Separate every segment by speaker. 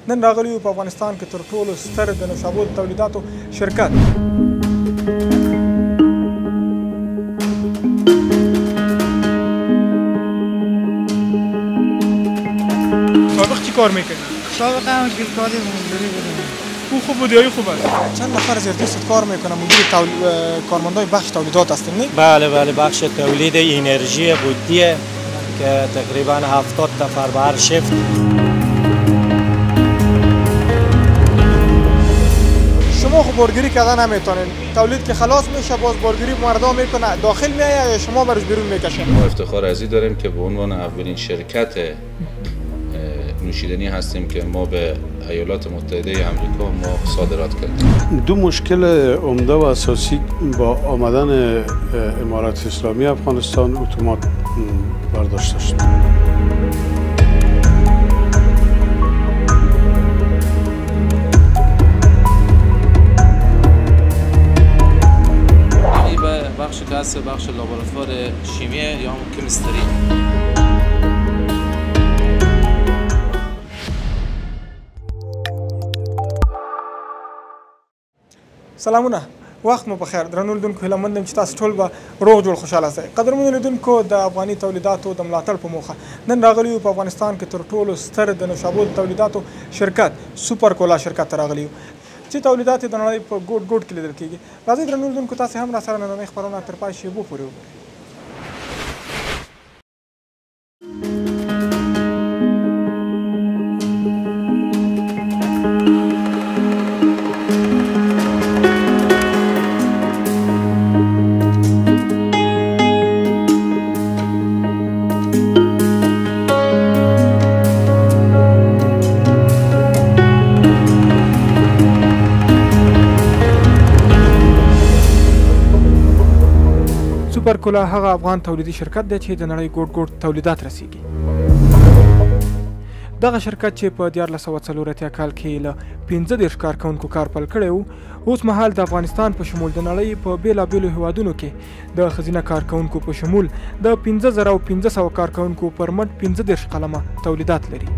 Speaker 1: نن راغلی په افغانستان کې تر ټولو ستر د نوشابو تولیداتو شرکت سابق چی کار میکنی؟
Speaker 2: سابق هم گلکاری مزدوری بودم.
Speaker 1: او خوب بود یا خوب است؟ چند نفر از ارتیست کار میکنه؟ مدیر کارمندای بخش تولیدات هستین نه؟
Speaker 3: بله بخش تولید انرژی بودیه که تقریبا 70 نفر به هر شفت.
Speaker 1: شما خب بارگیری کردن نمیتونین، تولید که خلاص میشه باز بارگیری مردم میکنه داخل میایه یا شما برش بیرون میکشین؟
Speaker 4: ما افتخار از این داریم که به عنوان اولین شرکت نوشیدنی هستیم که ما به ایالات متحده آمریکا ما صادرات کردیم.
Speaker 5: دو مشکل عمده و اساسی با آمدن امارات اسلامی افغانستان اتومات برداشت داشت.
Speaker 6: بخش کسب بخش لابراتوار شیمی یا کمیستری.
Speaker 1: سلامونه وخت مو بخیر درنو لیدونکو هیله مند یم چې تاسو ټول به روغ جوړ خوشحاله سئ قدرمنو لیدونکو د افغاني تولیداتو د ملاتړ په موخه نن راغلی یو په افغانستان کې تر ټولو ستر د نوشابو تولیداتو شرکت سوپر کولا شرکت ته راغلی یو چې تولیدات یې د نړۍ په ګوټ ګوټ کې لیدل کېږي راځئ درنو لیدونکو تاسې هم راسره نننۍ خپرونه تر پای شیبو پورې وګورئ. سوپر کولا هغه افغان تولیدي شرکت دی چې د نړۍ ګوټ ګوټ تولیدات رسیږي. دغه شرکت چې په 1440 کال کې له 15 کارکوونکو کار پیل کړی و اوس مهال د افغانستان په شمول د نړۍ په بیلابیلو هیوادونو کې د ښځینه کارکوونکو په شمول د 15500 کارکوونکو پر مټ 15 قلمه تولیدات لري.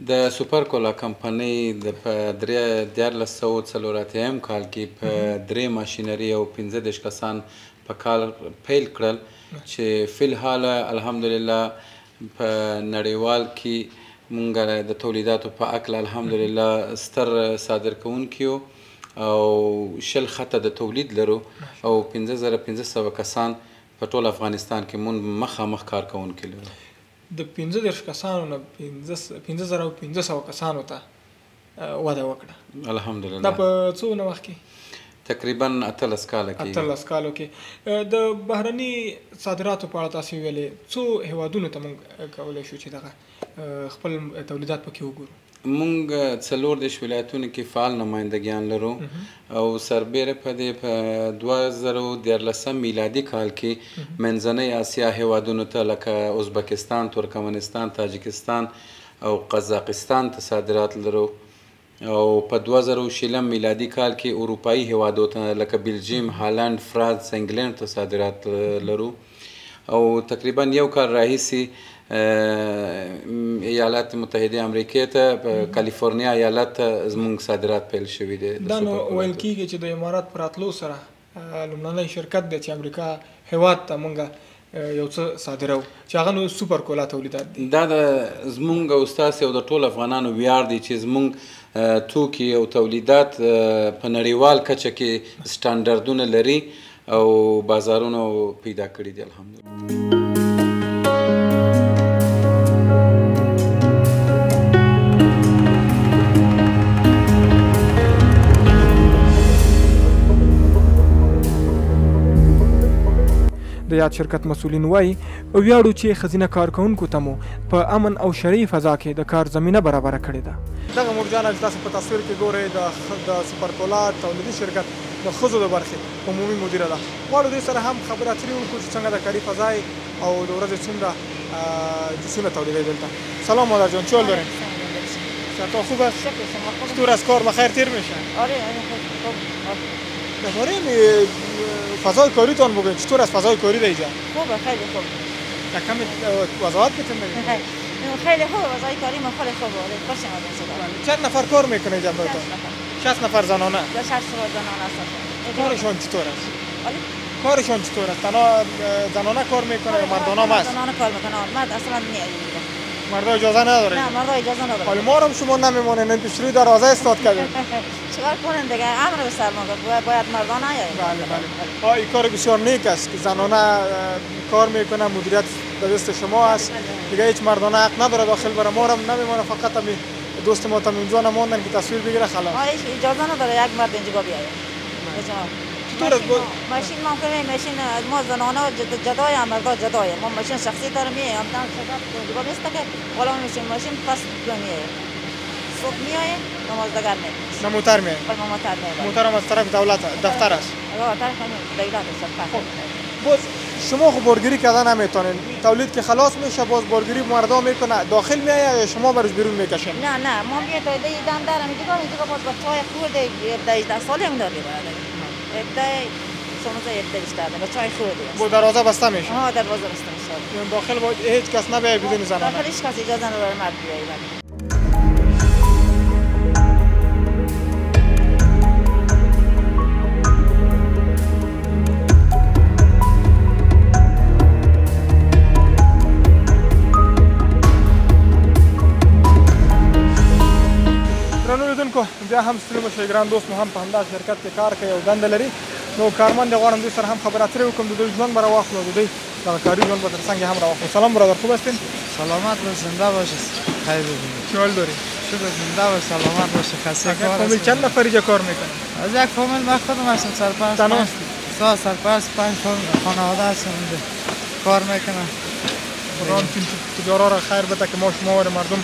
Speaker 6: د سوپر کولا کمپنۍ د په 1440 کال کې په 3 ماشینري او 15 کسان په کار پیل کړل چې فی الحال الحمدلله په نړیوال کې مونږ د تولیداتو په هکله الحمدلله ستر صادر کوونکي یو او 20 خطه د تولید لرو او 15500 کسان په ټول افغانستان کې مونږ مخامخ کار کوونکي لرو.
Speaker 1: د 15 کسانو نه 15500 کسانو ته وده وکړه
Speaker 6: الحمدلله.
Speaker 1: دا په څونه وخت کې؟
Speaker 6: تقریبا 18 کاله کې.
Speaker 1: 18 کالو کې د بهرني صادراتو په اړه تاسو ویلې څو هیوادونو ته موږ کولی شو چې دغه خپل تولیدات پکې وګورو؟
Speaker 6: مونږ 14 ولایتونو کې فعال نمایندګیان لرو او سربیره په دې په 2013 میلادي کال کې منځنۍ اسیا هیوادونو ته لکه ازبکستان، ترکمنستان، تاجکستان او قزاقستان ته صادرات لرو او په 2016 میلادي کال کې اروپایي هیوادو ته لکه بلجیم، هالند، فرانس، انګلند ته صادرات لرو او تقریبا یو کال راهیسې ایالات متحده امریکا ته کالیفورنیا ایالت ته زموږ صادرات پیل شوي دي.
Speaker 1: دا نو ویل کېږي چې د امارات په راتلو سره لومړنی شرکت دی چې امریکا هیواد ته موږ یو څه صادرو چې هغه نو سوپر کولا تولیدات دي.
Speaker 6: دا د زموږ او ستاسې او د ټول افغانانو ویاړ دی چې زموږ توکي او تولیدات په نړیوال کچه کې سټانډردونه لري او بازارونه پیدا کړي دي الحمدلله.
Speaker 1: د یاد شرکت مسؤلین وایي ویاړو چې ښځینه کارکوونکو ته مو په امن او شرعي فضا کې د کار زمینه برابره کړې ده. دغه مرجانه چې تاسو په تصویر کې ګورئ د سوپر کولا تولیدي شرکت د ښځو د برخې عمومي مدیره ده. غواړو دوی سره هم خبرې اترې وکړو چې څنګه د کاري فضا او د ورځې څومره جنسونه تولیدوي دلته. سلام مادر جان، چه حال دارین؟ شما خوب است؟ چطور از کار بخیر تیر میشه؟
Speaker 2: آره خوب.
Speaker 1: درباره فضای کاریتان بگوین، چطور از فضای کاری در اینجا؟
Speaker 2: خوبه، خیلی خوب.
Speaker 1: کم وضاحت میتونید بدید؟
Speaker 7: خیلی خوب وضعیت کاری ما خیلی خوبه خوشم از این صدا.
Speaker 1: چند نفر کار میکنه اینجا براتون؟ 60 نفر زنانه.
Speaker 7: 60 نفر زنانه هستن.
Speaker 1: کارشون چطور است؟
Speaker 7: ولی
Speaker 1: کارشون چطور است؟ تنها زنانه کار میکنه یا مردانه هم هست؟
Speaker 7: زنانه کار میکنه. مرد اصلا نمیاد.
Speaker 1: مردا اجازه نداره؟
Speaker 7: نه مردا اجازه نداره.
Speaker 1: ولی ما هم شما نمیمونه نه پیشروی دروازه استاد کردیم.
Speaker 7: چیکار کنن دیگه امر به سر ما باید مردانه نیاید.
Speaker 1: بله بله. این کار بسیار نیک است که زنانه کار میکنه، مدیریت در دست شما است. دیگه هیچ مردانه حق نداره داخل بره. ما هم نمیمونه، فقط همین دوست ما تام اینجا نموندن که تصویر بگیره خلاص.
Speaker 7: هیچ اجازه نداره یک مرد اینجا بیاید. ماشین ما کنیم ماشین ما زنانه جدای مردا جدای ما ماشین شخصی داریم هم تام شده دیگه نیست که ولی ماشین پس میایه صبح میایه نمازدگر میاد
Speaker 1: موتر میاد موتر هم از طرف دولت دفتر است
Speaker 7: طرف دولت است.
Speaker 1: باز شما خب بارگیری کردن نمیتونین، تولید که خلاص میشه باز بارگیری مردا میکنه داخل میایه یا شما برش بیرون میکشین؟
Speaker 7: نه ما میاد تا دم دارم دیگه باز بچهای خورده 18 ساله هم داریم ابتدای شما ابتدایش بچهای خورده
Speaker 1: با دروازه بسته میشه؟
Speaker 7: دروازه بسته میشه.
Speaker 1: یعنی داخل باید هیچ کس نبیه بدون زنانه؟
Speaker 7: داخل هیچ کس اجازه نداره مرد بیایه.
Speaker 1: بیا هم ستړي مشئ ګران دوست مو هم په همدا شرکت کې کار کوي او دنده لري نو کارمند غواړم دوی سره هم خبرې اترې وکړم د دوی ژوند به راواخلو د دوی دغه کاري ژوند به تر څنګ هم راواخلو. سلام برادر، خوب هستین؟
Speaker 2: سلامت باش، زنده باشید. خیر ببینید.
Speaker 1: چه حال داری؟
Speaker 2: شکر، زنده باش، سلامت باشه. خسته کار
Speaker 1: فامیل چند نفر اینجا کار میکنن؟
Speaker 2: از یک فامیل من خودم هستم سرپرست.
Speaker 1: تنها هستی؟
Speaker 2: سرپرست 5 خانواده هستم اینجا کار میکنم.
Speaker 1: خدا هم تجارا را خیر بده که ما شما و مردم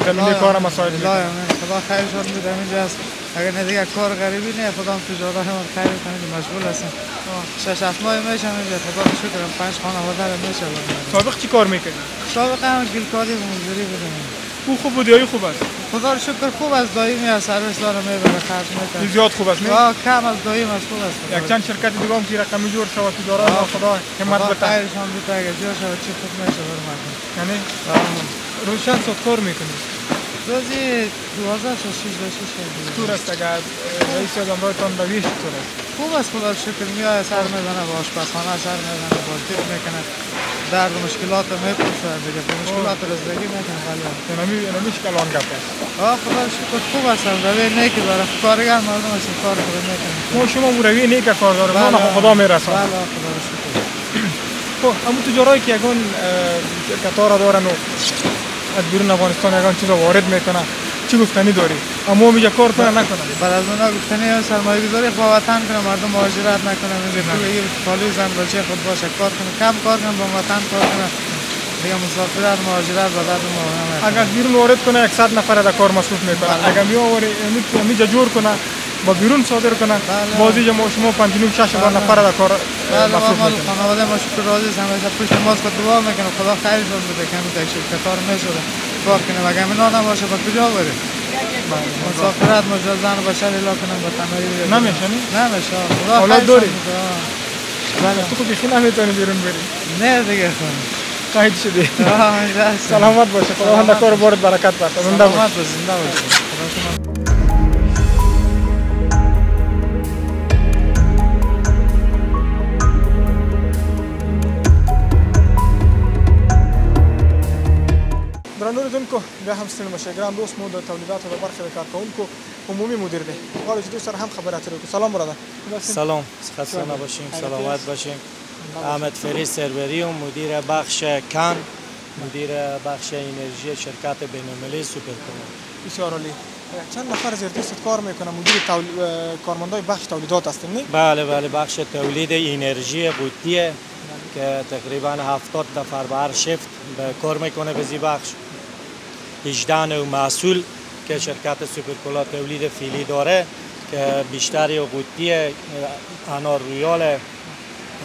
Speaker 1: زمینه کار مساعد میکنیم.
Speaker 2: خدا خیرشون میده اینجا است. اگر نه دیگه کار غریبی نه خدا هم تجارت هم خیر کنه مشغول هستم. 6-7 ماه میشم اینجا خدا رو شکر 5 خانواده رو میشه.
Speaker 1: سابق چی کار میکنی؟
Speaker 2: سابق هم گلکاری و مزدوری بودم.
Speaker 1: خوب بود یا خوب است؟
Speaker 2: خدا رو شکر خوب است، دائمی از سرویس داره میبره خرج میکنه.
Speaker 1: زیاد خوب است نه؟
Speaker 2: کم از دائم است، خوب است.
Speaker 1: یک چند شرکت دیگه هم که رقمی جور شود تجارت خدا همت بده.
Speaker 2: خیرشان بده اگه جور شود چی خوب میشه برام.
Speaker 1: یعنی روز چند ساعت کار میکنی؟
Speaker 2: روزی 12 تا 16
Speaker 1: چطور است اگر رئیس جمهورتان رویش چطور است؟
Speaker 2: خوب است خدا رو شکر، میاد سر میزنه با آشپزخانه سر میزنه بازدید میکنه درد و مشکلات رو میپرسه دیگه به مشکلات رسیدگی میکنه. ولی
Speaker 1: نمیشه کلان گپ است.
Speaker 2: خدا رو شکر خوب است، روی نیکی داره، کارگر مردم است کار خوب میکنه.
Speaker 1: ما شما روی نیک کار داره ما خدا میرسونه.
Speaker 2: بله خدا رو شکر.
Speaker 1: خب همون تجارایی که یگان قطار دارن و از بیرون افغانستان یگان چیزا وارد میکنه چی گفتنی داری؟ اما میگه کار کنه نکنه.
Speaker 2: بعد از اونها گفتنی سرمایه گذاری با وطن کنه، مردم مهاجرت نکنه، میگه پول خالی زن بچه خود باشه، کار کنه، کم کار کنه، با وطن کار کنه. دیگه مسافرت مهاجرت به درد ما نمیخوره.
Speaker 1: اگر بیرون وارد کنه 100 نفر در کار مصروف میکنه. اگر میآوره میجا جور کنه با بیرون صادر کنه بازی شما 5-6 نفر در کار مصروف میکنه.
Speaker 2: خانواده ما شکر راضی هستن، همیشه پشت ماست دعا میکنه خدا خیرشون بده که همین شرکت‌ها رو میسوزه کار کنه و اگر اینا نباشه با کجا بره؟ مسافرت مجاز زن بشر الا کنن با تنهایی
Speaker 1: نمیشه
Speaker 2: نمیشه. خدا
Speaker 1: اولاد داری؟
Speaker 2: بله.
Speaker 1: تو خود بیخی نمیتونی بیرون بری.
Speaker 2: نه دیگه
Speaker 1: قاید شدی. سلامت باشه، خداوند کار بارت برکت بده. زنده باش.
Speaker 2: زنده باش. خدا شما
Speaker 1: درنو لیدونکو بیا هم ستړي مشئ ګران دوست مو د تولیداتو د برخې د کارکوونکو عمومي مدیر دی غواړو چې دوی سره هم خبرې اترې وکړو. سلام برادر.
Speaker 3: سلام، خسته نباشیم، سلامت باشیم. احمد فریز سروری مدیر بخش کن، مدیر بخش انرژی شرکت بین‌المللی سوپرکولا.
Speaker 1: بسیار عالی. چند نفر زیر دستت کار میکنه؟ مدیر کارمندای بخش تولیدات هستین نه؟
Speaker 3: بله بخش تولید انرژی بوتیه که تقریبا 70 نفر به هر شفت کار میکنه به زی بخش. 18 نوع محصول که شرکت سوپرکولا تولید فیلی داره که بیشتری بوتی انار رویال،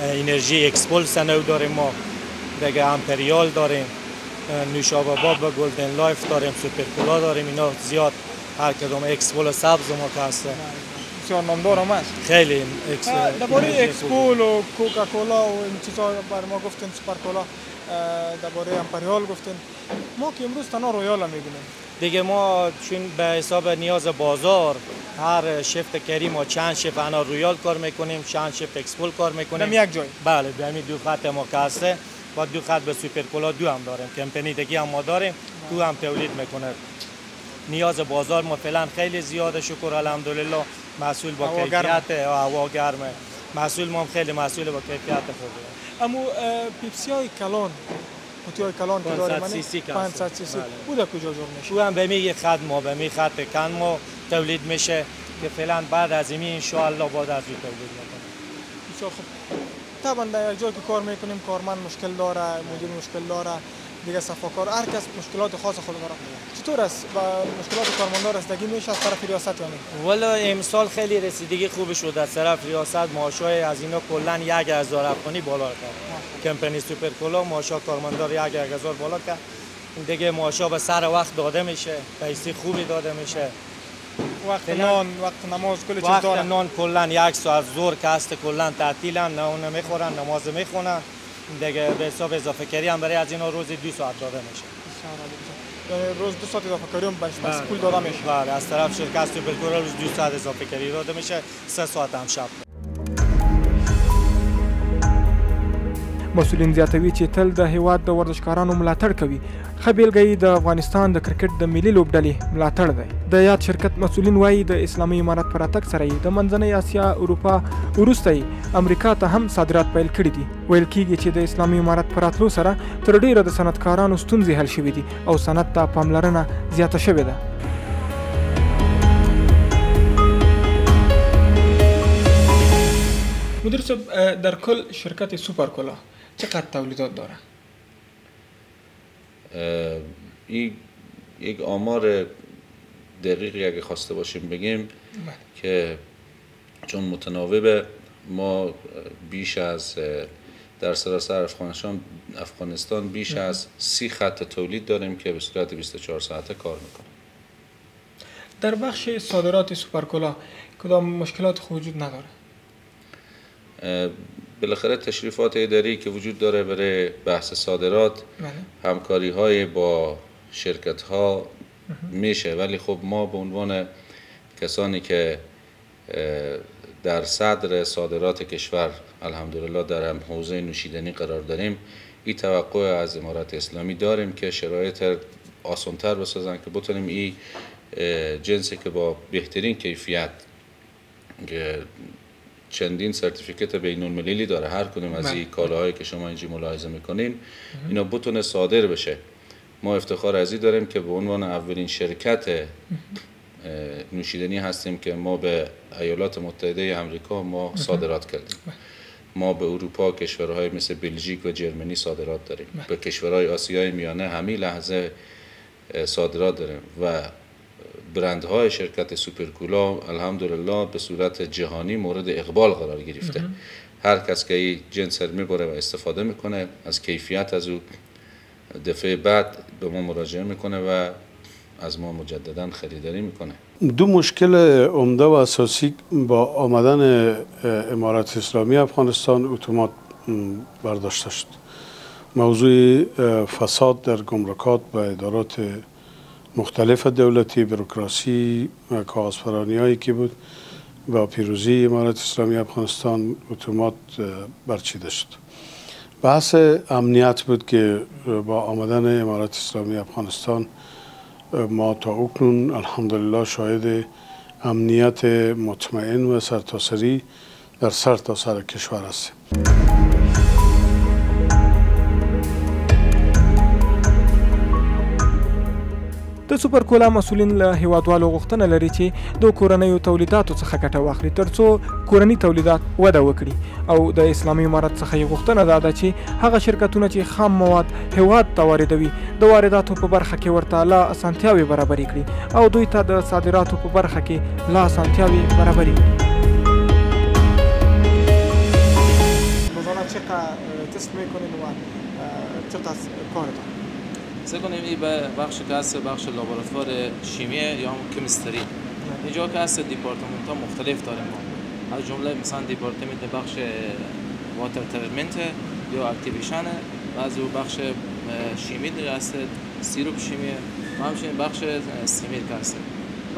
Speaker 3: انرژی اکسپولس نوع داریم، ما دیگه امپریال داریم، نوشابه باب گلدن لایف داریم، سوپرکولا داریم. اینا زیاد هر کدوم اکسپول سبز ما که هسته.
Speaker 1: بسیار نامدار هم است.
Speaker 3: خیلی
Speaker 1: درباره اکسپول و کوکاکولا و این چیزا بر ما گفتین، سوپرکولا، درباره امپریال گفتین. ما که امروز تنها رویال هم می‌بینیم
Speaker 3: دیگه. ما چون به حساب نیاز بازار هر شفت کری ما چند شفت انا رویال کار میکنیم، چند شفت اکسپول کار میکنیم
Speaker 1: در یک جای.
Speaker 3: بله، به همین دو خط ما که هسته با دو خط به سوپرکولا دو هم داریم، کمپانی دیگه هم ما داریم، دو هم تولید میکنه. نیاز بازار ما فعلا خیلی زیاده، شکر الحمدلله. محصول با کیفیت، هوا گرمه، محصول ما خیلی محصول با کیفیت خوبه.
Speaker 1: اما پیپسی های کلان، قوطی های کلان که داریم 500 سی سی بوده کجا جور میشه؟
Speaker 3: او هم به می خط ما به می خط کن ما تولید میشه که فعلا بعد از این ان شاء الله بعد از این تولید میکنه.
Speaker 1: بسیار خوب. طبعا در یک جایی که کار میکنیم کارمند مشکل داره، مدیر مشکل داره، دیگه صفاکار، هر کس مشکلات خاص خود داره. چطور است با مشکلات کارمندان رسیدگی میشه از طرف ریاست یعنی؟
Speaker 3: والا امسال خیلی رسیدگی خوب شد از طرف ریاست. معاشای از اینا کلا 1000 افغانی بالا کرد. کمپانی سوپرکولا معاشا کارمندان 1000 بالا کرد. دیگه معاشا به سر وقت داده میشه، پیسه خوبی داده میشه.
Speaker 1: وقت نان، وقت نماز، کل چیز داره.
Speaker 3: وقت نان کلا 1 ساعت زور که است کلا تعطیلن، نه اون میخورن نماز میخونن. دیگه به حساب اضافه کاری هم برای از اینا روزی 2 ساعت داده میشه.
Speaker 1: روز 2 ساعت اضافه کاری هم بهش پول داده میشه.
Speaker 3: بله، از طرف شرکت سوپرکولا روز 2 ساعت اضافه کاری داده میشه، 3 ساعت هم شب.
Speaker 1: مسئولین زیاتوي چې تل د هیواد د ورزشکارانو ملاتړ کوي. ښه بیلګه یې د افغانستان د کرکټ د ملي لوبډلې ملاتړ دی. د یاد شرکت مسئولین وایي د اسلامي امارت په راتګ سره یې د منځنۍ اسیا، اروپا وروسته یې امریکا ته هم صادرات پیل کړي دي. ویل کېږي چې د اسلامي امارت په راتلو سره تر ډیره د صنعتکارانو ستونزې حل شوي دي او صنعت ته پاملرنه زیاته شوې ده. مدیر صاحب، در کل شرکت سوپرکولا چقدر تولیدات داره؟
Speaker 4: این یک آمار دقیقی اگه خواسته باشیم بگیم که چون متناوبه، ما بیش از در سراسر افغانستان بیش از 30 خط تولید داریم که به صورت 24 ساعته کار میکنه.
Speaker 1: در بخش صادرات سوپرکولا کدام مشکلات وجود نداره؟
Speaker 4: بالاخره تشریفات اداری که وجود داره برای بحث صادرات، همکاری های با شرکت ها میشه، ولی خب ما به عنوان کسانی که در صدر صادرات کشور الحمدلله در هم حوزه نوشیدنی قرار داریم، این توقع از امارت اسلامی داریم که شرایط آسان‌تر بسازن که بتونیم این جنسی که با بهترین کیفیت چندین سرتیفیکت بین‌المللی داره، هر کدوم از این کالاهایی که شما اینجا ملاحظه میکنین اینا بتونه صادر بشه. ما افتخار از این داریم که به عنوان اولین شرکت نوشیدنی هستیم که ما به ایالات متحده آمریکا ما صادرات کردیم. ما به اروپا کشورهای مثل بلژیک و جرمنی صادرات داریم. به کشورهای آسیای میانه همین لحظه صادرات داریم و برندهای شرکت سوپرکولا الحمدلله به صورت جهانی مورد اقبال قرار گرفته. هر کس که این جنس میبره و استفاده میکنه از کیفیت از او، دفعه بعد به ما مراجعه میکنه و از ما مجددا خریداری میکنه.
Speaker 5: دو مشکل عمده و اساسی با آمدن امارت اسلامی افغانستان اتومات برداشته شد. موضوع فساد در گمرکات و ادارات مختلف دولتی، بروکراسی و کاغذپرانی هایی که بود، با پیروزی امارت اسلامی افغانستان اتومات برچیده شد. بحث امنیت بود که با آمدن امارت اسلامی افغانستان ما تا اکنون الحمدلله شاهد امنیت مطمئن و سرتاسری در سرتاسر کشور هستیم.
Speaker 1: د سوپرکولا مسؤلین له هیوادوالو غوښتنه لري چې د کورنیو تولیداتو څخه ګټه واخلي ترڅو کورني تولیدات وده وکړي، او د اسلامي امارت څخه یې غوښتنه ده چې هغه شرکتونه چې خام مواد هیواد ته واردوي د وارداتو په برخه کې ورته لا اسانتیاوې برابرې کړي او دوی ته د صادراتو په برخه کې لا اسانتیاوې برابرې کړي. روزانه چقدر تست میکنین و چقدر کارتون؟
Speaker 8: سعی کنیم این بخش که هست بخش لابراتوار شیمی یا کمیستری اینجا که هست دیپارتمنت ها مختلف داریم ما، از جمله مثلا دیپارتمنت بخش واتر تریتمنت یا اکتیویشن و از بخش شیمی دیگه هست، سیروپ شیمی و همچنین بخش استیمیر که هست.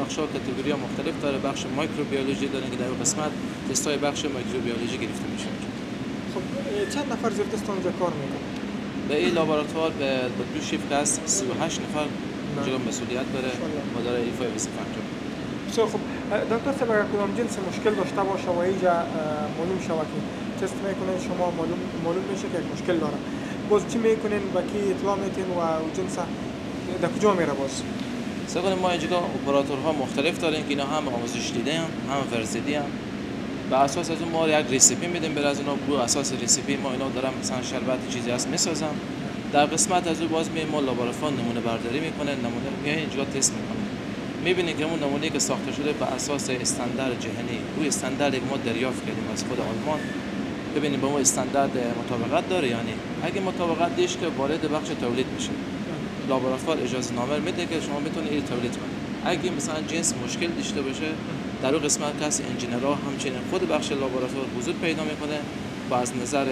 Speaker 8: بخش ها کاتگوری ها مختلف داره. بخش مایکروبیولوژی داره که در اون قسمت تست های بخش مایکروبیولوژی گرفته میشه.
Speaker 1: خب چند نفر زیر تست اونجا کار میکنن؟ به
Speaker 8: این لابراتوار به دو شیفت هست، 38 نفر اینجا مسئولیت داره و داره ایفای وظیفه انجام میده.
Speaker 1: بسیار خوب. دکتر صاحب اگر کدام جنس مشکل داشته باشه و اینجا معلوم شود که تست میکنین شما معلوم میشه که مشکل داره، باز چی میکنین و کی اطلاع میتین و جنس در کجا میره باز؟
Speaker 8: سوال ما اینجا اپراتورها مختلف داریم که اینا هم آموزش دیده هم ورزیدی هم. به اساس از اون ما یک ریسیپی میدیم برای از اونا، بو اساس ریسیپی ما اینا دارم مثلا شربت چیزی هست میسازم. در قسمت از اون باز ما لابراتوار نمونه برداری میکنه، نمونه میای اینجا تست میکنه. میبینید که اون نمونه‌ای که ساخته شده بر اساس استاندارد جهانی، او استانداردی که ما دریافت کردیم از خود آلمان، ببینید با ما استاندارد مطابقت داره، یعنی اگه مطابقت دیش که وارد بخش تولید میشه، لابراتوار اجازه نامه میده که شما میتونید این تولید کنید. اگه مثلا جنس مشکل داشته باشه، در اون قسمت کس انجینرها همچنین خود بخش لابراتوار حضور پیدا میکنه و از نظر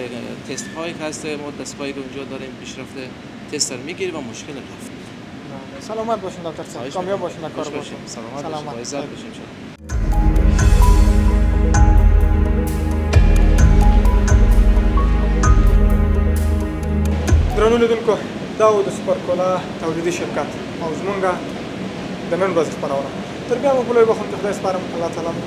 Speaker 8: تست هایی که هست ما دستگاهی که اونجا داریم پیشرفته تست رو میگیره و مشکل رفت.
Speaker 1: سلامت باشین دکتر صاحب، کامیاب باشین در کار باشین.
Speaker 8: سلامت باشین، عزت باشین.
Speaker 1: درنو لیدونکو، دا و د سپرکولا تولیدي شرکت او زمونږ د نن ورځې خپرونه. تر بیا مو په لوی بخښنه خدای سپارم. الله تعالی مو